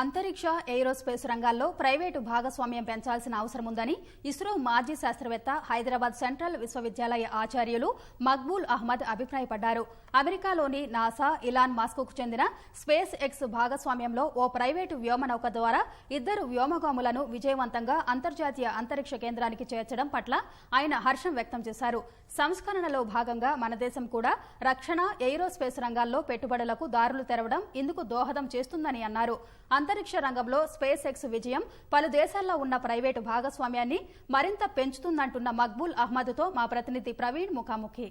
అంతరిక్ష ఏరోస్పేస్ రంగాల్లో ప్రైవేటు భాగస్వామ్యం పెంచాల్సిన అవసరం ఉందని ఇస్రో మాజీ శాస్త్రవేత్త హైదరాబాద్ సెంట్రల్ విశ్వవిద్యాలయ ఆచార్యులు మక్బూల్ అహ్మద్ అభిప్రాయపడ్డారు. అమెరికాలోని నాసా, ఇలాన్ మస్క్కు చెందిన స్పేస్ ఎక్స్ భాగస్వామ్యంలో ఓ ప్రైవేటు వ్యోమనౌక ద్వారా ఇద్దరు వ్యోమగాములను విజయవంతంగా అంతర్జాతీయ అంతరిక్ష కేంద్రానికి చేర్చడం పట్ల ఆయన హర్షం వ్యక్తం చేశారు. సంస్కరణలో భాగంగా మన దేశం కూడా రక్షణ, ఏరోస్పేస్ రంగాల్లో పెట్టుబడులకు దారులు తెరవడం ఇందుకు దోహదం చేస్తుందని అన్నారు. అంతరిక్ష రంగంలో స్పేస్ ఎక్స్ విజయం పలు దేశాల్లో ఉన్న ప్రైవేటు భాగస్వామ్యాన్ని మరింత పెంచుతుందంటున్న మక్బూల్ అహ్మద్తో మా ప్రతినిధి ప్రవీణ్ ముఖాముఖి.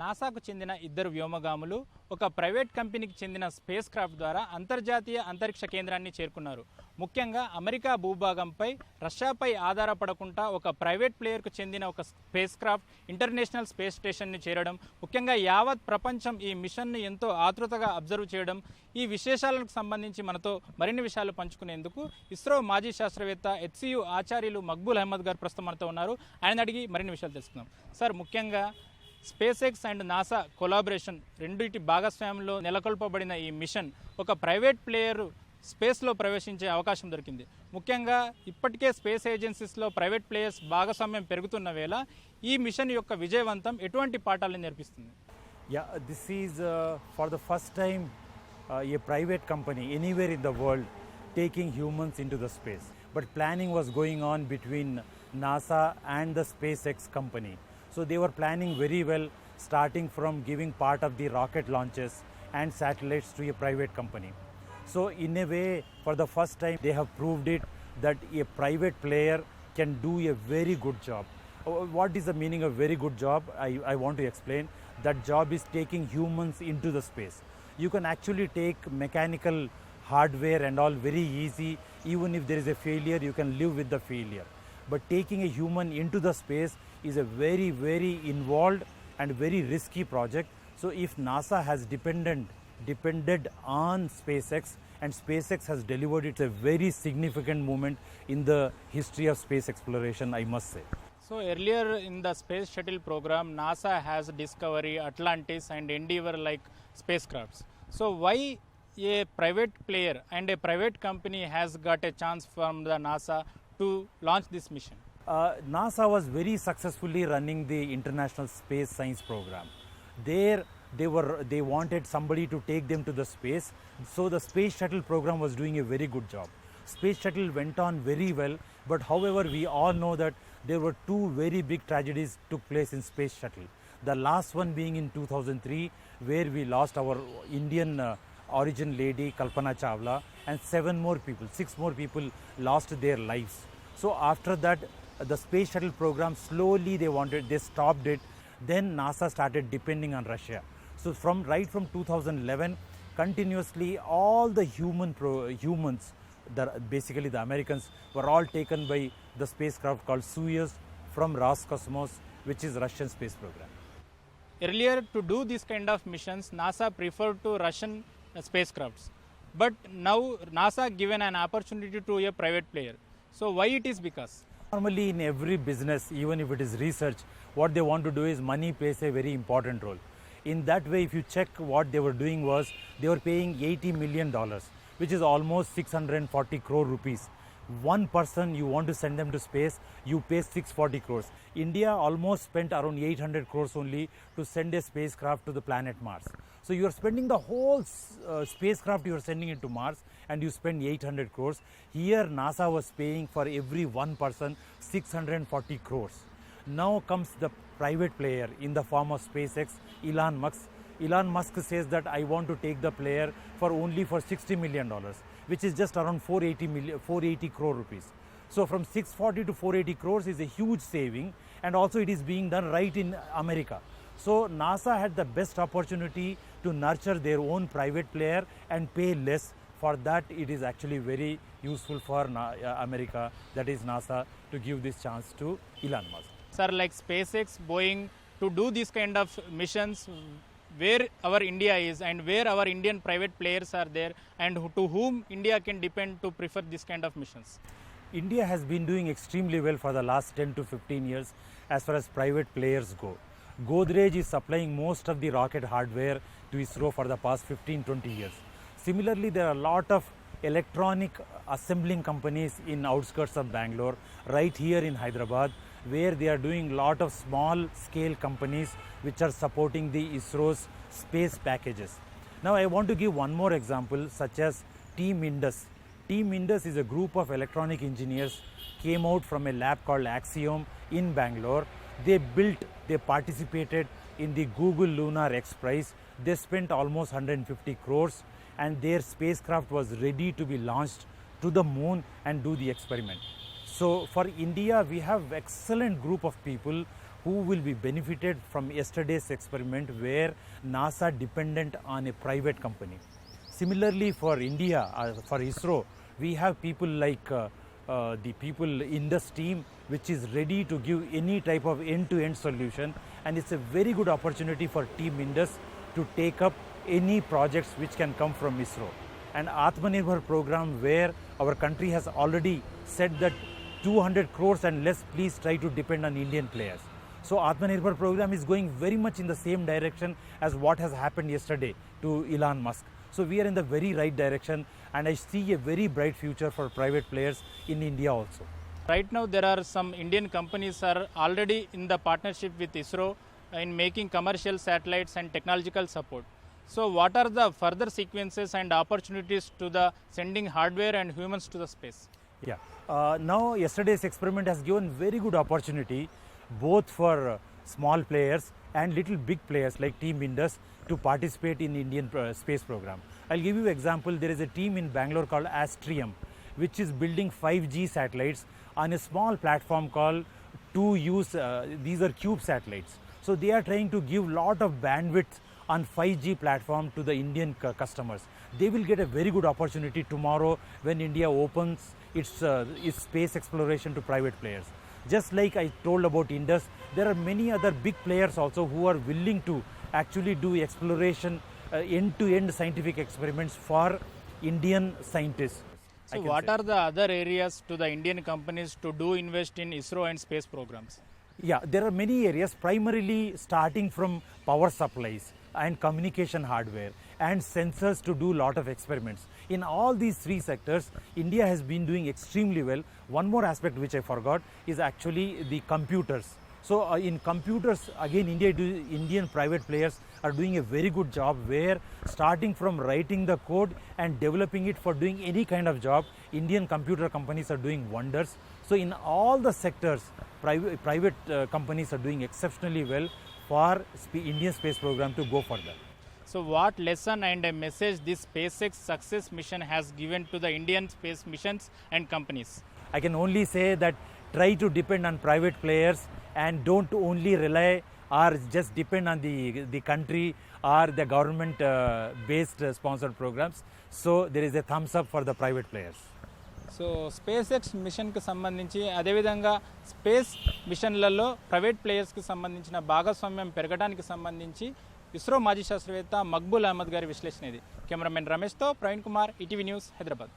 నాసాకు చెందిన ఇద్దరు వ్యోమగాములు ఒక ప్రైవేట్ కంపెనీకి చెందిన స్పేస్ క్రాఫ్ట్ ద్వారా అంతర్జాతీయ అంతరిక్ష కేంద్రాన్ని చేరుకున్నారు. ముఖ్యంగా అమెరికా భూభాగంపై రష్యాపై ఆధారపడకుండా ఒక ప్రైవేట్ ప్లేయర్కు చెందిన ఒక స్పేస్ క్రాఫ్ట్ ఇంటర్నేషనల్ స్పేస్ స్టేషన్ని చేరడం, ముఖ్యంగా యావత్ ప్రపంచం ఈ మిషన్ను ఎంతో ఆతృతగా అబ్జర్వ్ చేయడం, ఈ విశేషాలకు సంబంధించి మనతో మరిన్ని విషయాలు పంచుకునేందుకు ఇస్రో మాజీ శాస్త్రవేత్త హెచ్సియు ఆచార్యులు మక్బూల్ అహ్మద్ గారు ప్రస్తుతం మనతో ఉన్నారు. ఆయన అడిగి మరిన్ని విషయాలు తెలుసుకుందాం. సార్, ముఖ్యంగా space X and NASA collaboration రెండింటి భాగస్వామ్యంలో నెలకొల్పబడిన ఈ మిషన్ ఒక ప్రైవేట్ ప్లేయర్ స్పేస్లో ప్రవేశించే అవకాశం దొరికింది. ముఖ్యంగా ఇప్పటికే స్పేస్ ఏజెన్సీస్లో ప్రైవేట్ ప్లేయర్స్ భాగస్వామ్యం పెరుగుతున్న వేళ ఈ మిషన్ యొక్క విజయవంతం ఎటువంటి పాఠాలను నేర్పిస్తుంది? This is for the first time a private company anywhere in the world taking humans into the space. But planning was going on between NASA and the SpaceX company. So they were planning very well, starting from giving part of the rocket launches and satellites to a private company. So in a way, for the first time, they have proved it that a private player can do a very good job. What is the meaning of very good job? I want to explain. That job is taking humans into the space. You can actually take mechanical hardware and all very easy. Even if there is a failure, you can live with the failure. But taking a human into the space is a very, very involved and very risky project. So if NASA has depended on SpaceX and SpaceX has delivered, it's a very significant moment in the history of space exploration, I must say. So earlier in the space shuttle program, NASA has Discovery, Atlantis and Endeavour like spacecrafts. So why a private player and a private company has got a chance from the NASA to launch this mission? NASA was very successfully running the International Space Science Program. There they wanted somebody to take them to the space, so the Space Shuttle program was doing a very good job. Space Shuttle went on very well, but however we all know that there were two very big tragedies took place in Space Shuttle. The last one being in 2003, where we lost our Indian origin lady Kalpana Chawla, and 6 more people lost their lives. So after that, the Space Shuttle program slowly they stopped it. Then NASA started depending on Russia. So right from 2011, continuously all the humans, basically the Americans, were all taken by the spacecraft called Soyuz from Roscosmos, which is Russian space program. Earlier, to do this kind of missions, NASA preferred to Russian spacecrafts. But now NASA given an opportunity to a private player. So why it is? Because normally in every business, even if it is research, what they want to do is money plays a very important role. In that way, if you check what they were doing was, they were paying $80 million, which is almost 640 crore rupees. One person you want to send them to space, you pay 640 crores. India almost spent around 800 crores only to send a spacecraft to the planet Mars. So you are spending the whole spacecraft you are sending it to Mars, and you spend 800 crores. Here NASA was paying for every one person 640 crores. Now comes the private player in the form of SpaceX, Elon Musk. Elon Musk says that I want to take the player for only for $60 million, which is just around 480 crore rupees. So from 640 to 480 crores is a huge saving, and also it is being done right in America. So NASA had the best opportunity to nurture their own private player and pay less. For that, it is actually very useful for America, that is NASA, to give this chance to Elon Musk. Sir, like SpaceX, Boeing, to do this kind of missions, where our India is and where our Indian private players are there, and to whom India can depend to prefer this kind of missions? India has been doing extremely well for the last 10 to 15 years as far as private players go. Godrej is supplying most of the rocket hardware to ISRO for the past 15-20 years. Similarly, there are a lot of electronic assembling companies in outskirts of Bangalore, right here in Hyderabad, where they are doing a lot of small scale companies which are supporting the ISRO's space packages. Now I want to give one more example, such as Team Indus. Team Indus is a group of electronic engineers, came out from a lab called Axiom in Bangalore. They participated in the Google Lunar X Prize. They spent almost 150 crores and their spacecraft was ready to be launched to the moon and do the experiment. So for India, we have excellent group of people who will be benefited from yesterday's experiment, where NASA dependent on a private company. Similarly, for India, for ISRO, we have people like the people in this team, which is ready to give any type of end-to-end solution, and it's a very good opportunity for Team Indus to take up any projects which can come from ISRO. And Atmanirbhar program, where our country has already said that 200 crores and less, please try to depend on Indian players. So Atmanirbhar program is going very much in the same direction as what has happened yesterday to Elon Musk. So we are in the very right direction, and I see a very bright future for private players in India also. Right now there are some Indian companies are already in the partnership with ISRO in making commercial satellites and technological support. So what are the further sequences and opportunities to the sending hardware and humans to the space? Yeah. Now yesterday's experiment has given very good opportunity both for small players and little big players like Team Indus to participate in Indian space program. I'll give you an example. There is a team in Bangalore called Astrium, which is building 5G satellites on a small platform called 2Use. These are Cube satellites. So they are trying to give lot of bandwidth on 5G platform to the Indian customers. They will get a very good opportunity tomorrow when India opens its space exploration to private players. Just like I told about Indus, there are many other big players also who are willing to actually do exploration, end-to-end scientific experiments for Indian scientists. So what are the other areas to the Indian companies to do invest in ISRO and space programs? Yeah, there are many areas, primarily starting from power supplies and communication hardware and sensors to do lot of experiments. In all these three sectors, India has been doing extremely well. One more aspect which I forgot is actually the computers. So in computers, again, Indian private players are doing a very good job, where starting from writing the code and developing it for doing any kind of job, Indian computer companies are doing wonders. So in all the sectors, private companies are doing exceptionally well for Indian space program to go further. So what lesson and a message this SpaceX success mission has given to the Indian space missions and companies? I can only say that try to depend on private players and don't only rely or just depend on the country or the government based sponsored programs. So there is a thumbs up for the private players. So space X మిషన్కి సంబంధించి అదేవిధంగా space మిషన్లలో private ప్లేయర్స్కి సంబంధించిన భాగస్వామ్యం పెరగడానికి సంబంధించి ఇస్రో మాజీ శాస్త్రవేత్త మక్బూల్ అహ్మద్ గారి విశ్లేషణ ఇది. కెమెరామెన్ రమేష్తో ప్రవీణ్ కుమార్, ఈటీవీ న్యూస్, హైదరాబాద్.